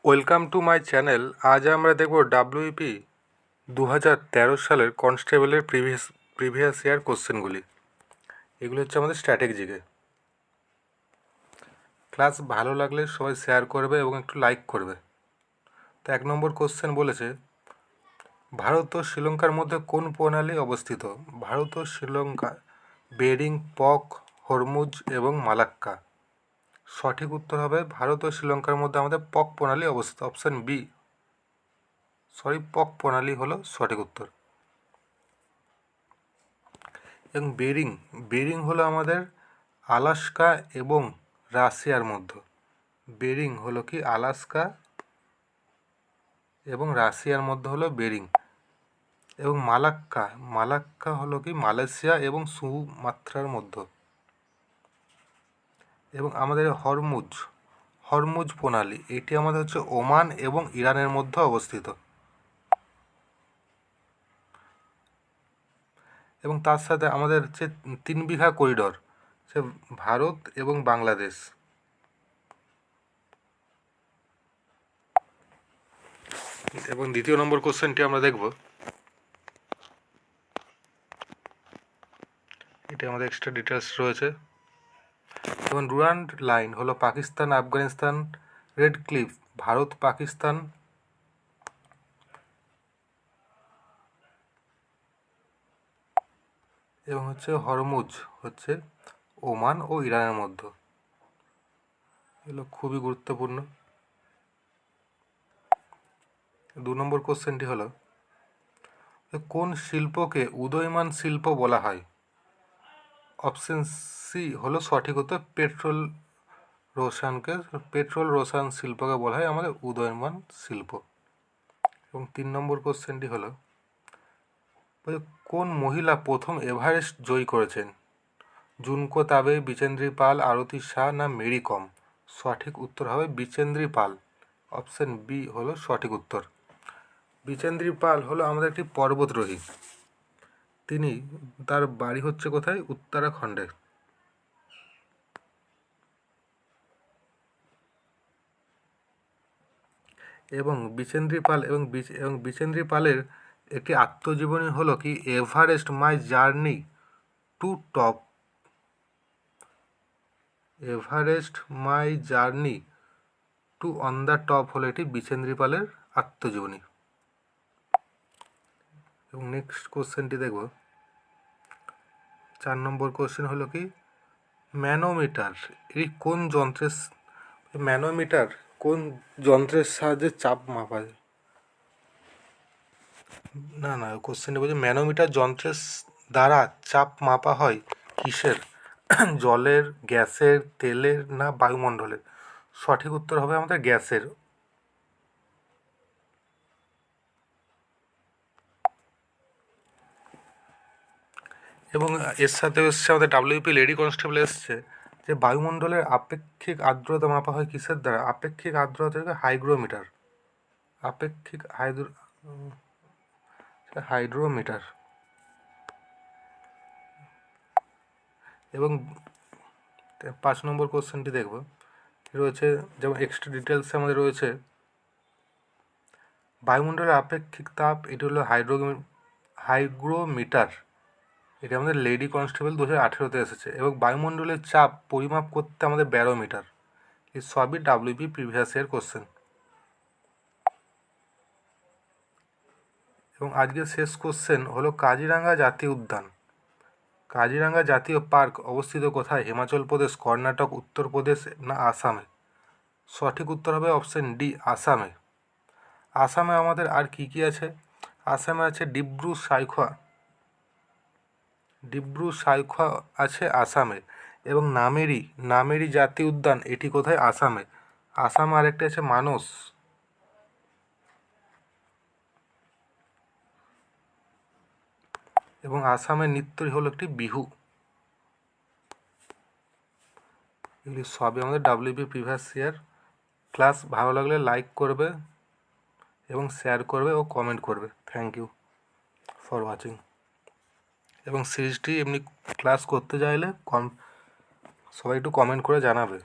Welcome to my channel. আজ আমরা দেখব ডাব্লিউপি 2013 সালের কনস্টেবলের প্রিভিয়াস ইয়ার কোশ্চেনগুলি। এগুলো হচ্ছে আমাদের স্ট্র্যাটেজিকে। ক্লাস ভালো লাগলে সবাই শেয়ার করবে এবং একটু লাইক করবে। তো 1 নম্বর কোশ্চেন বলেছে, ভারত ও শ্রীলঙ্কার মধ্যে কোন প্রণালী অবস্থিত? ভারত ও শ্রীলঙ্কা বেরিং, পক, হরমুজ এবং মালাক্কা। সঠিক উত্তর হবে ভারত ও শ্রীলঙ্কার মধ্যে আমাদের পক প্রণালী অবস্থিত। অপশান বি, পক প্রণালী হলো সঠিক উত্তর। এবং বেরিং হলো আমাদের আলাস্কা এবং রাশিয়ার মধ্যে। বেরিং হলো কি আলাস্কা এবং রাশিয়ার মধ্যে হলো বেরিং। এবং মালাক্কা হলো কি মালয়েশিয়া এবং সুমাত্রার মধ্যে। এবং আমাদের হরমুজ প্রণালী, এটি আমাদের হচ্ছে ওমান এবং ইরানের মধ্যে অবস্থিত। এবং তার সাথে আমাদের হচ্ছে 3 বিঘা করিডর, সে ভারত এবং বাংলাদেশ। এবং দ্বিতীয় নম্বর কোশ্চেনটি আমরা দেখব। এটা আমাদের এক্সট্রা ডিটেলস রয়েছে। যেমন ডুরান্ড লাইন হলো পাকিস্তান, আফগানিস্তান, রেড ক্লিফ ভারত, পাকিস্তান, এবং হচ্ছে হরমুজ হচ্ছে ওমান ও ইরানের মধ্যে। এগুলো খুবই গুরুত্বপূর্ণ। 2 নম্বর কোশ্চেনটি হলো, কোন শিল্পকে উদীয়মান শিল্প বলা হয়? অপশন সি হলো সঠিক উত্তর, পেট্রোল রসায়ন শিল্পকে বলা হয় আমাদের উদীয়মান শিল্প। এবং 3 নম্বর কোশ্চেনটি হলো, কোন মহিলা প্রথম এভারেস্ট জয়ী করেছেন? জুনকো তাবে, বিচেন্দ্রী পাল, আরতি শাহ না মেরি কম? সঠিক উত্তর হবে বিচেন্দ্রী পাল। অপশন বি হলো সঠিক উত্তর। বিচেন্দ্রী পাল হলো আমাদের একটি পর্বতরোহী। তার বাড়ি হচ্ছে কোথায়? উত্তরাখণ্ডে। এবং বিচেন্দ্রী পালের একটি আত্মজীবনী হলো কি Everest my journey to top. Everest my journey to on the top হলো এটি বিচেন্দ্রী পালের আত্মজীবনী। এবং নেক্সট কোশ্চেনটি দেখব। 4 নম্বর কোশ্চেন হলো কি ম্যানোমিটার কোন যন্ত্রের সাহায্যে চাপ মাপা যায়? কোশ্চেনটি বলছে ম্যানোমিটার যন্ত্রের দ্বারা চাপ মাপা হয় কিসের? জলের, গ্যাসের, তেলের না বায়ুমণ্ডলের? সঠিক উত্তর হবে আমাদের গ্যাসের। এবং এর সাথে এসছে আমাদের ডাব্লিউপি লেডি কনস্টেবল এসছে যে বায়ুমণ্ডলের আপেক্ষিক আর্দ্রতা মাপা হয় কিসের দ্বারা? আপেক্ষিক আর্দ্রতাকে হাইগ্রোমিটার। এবং 5 নম্বর কোশ্চেনটি দেখব। রয়েছে যেমন এক্সট্রা ডিটেলসে আমাদের রয়েছে বায়ুমণ্ডলের আপেক্ষিক তাপ, এটি হলো হাইগ্রোমিটার। এটা আমাদের লেডি কনস্টেবল 2018-তে এসেছে। এবং বায়ুমণ্ডলের চাপ পরিমাপ করতে আমাদের ব্যারোমিটার। এই সবই ডাব্লিউপি প্রিভিয়াস ইয়ার কোশ্চেন। এবং আজকের শেষ কোশ্চেন হলো কাজিরাঙ্গা জাতীয় উদ্যান, কাজিরাঙ্গা জাতীয় পার্ক অবস্থিত কোথায়? হিমাচল প্রদেশ, কর্ণাটক, উত্তরপ্রদেশ না আসামে? সঠিক উত্তর হবে অপশন ডি, আসামে। আসামে আমাদের আর কি কি আছে? আসামে আছে ডিব্রু সাইখোয়া আছে আসামে। এবং নামেরি জাতীয় উদ্যান, এটি কোথায়? আসামে। আসামে আরেকটি আছে মানস। এবং আসামের নৃত্যই হলো একটি বিহু। এগুলি সবই আমাদের ডাব্লিউপি প্রিভিয়াস ইয়ার। ক্লাস ভালো লাগলে লাইক করবে এবং শেয়ার করবে ও কমেন্ট করবে। Thank you for watching. এবং সিরিজটি এমনি ক্লাস করতে চাইলে সবাই একটু কমেন্ট করে জানাবে।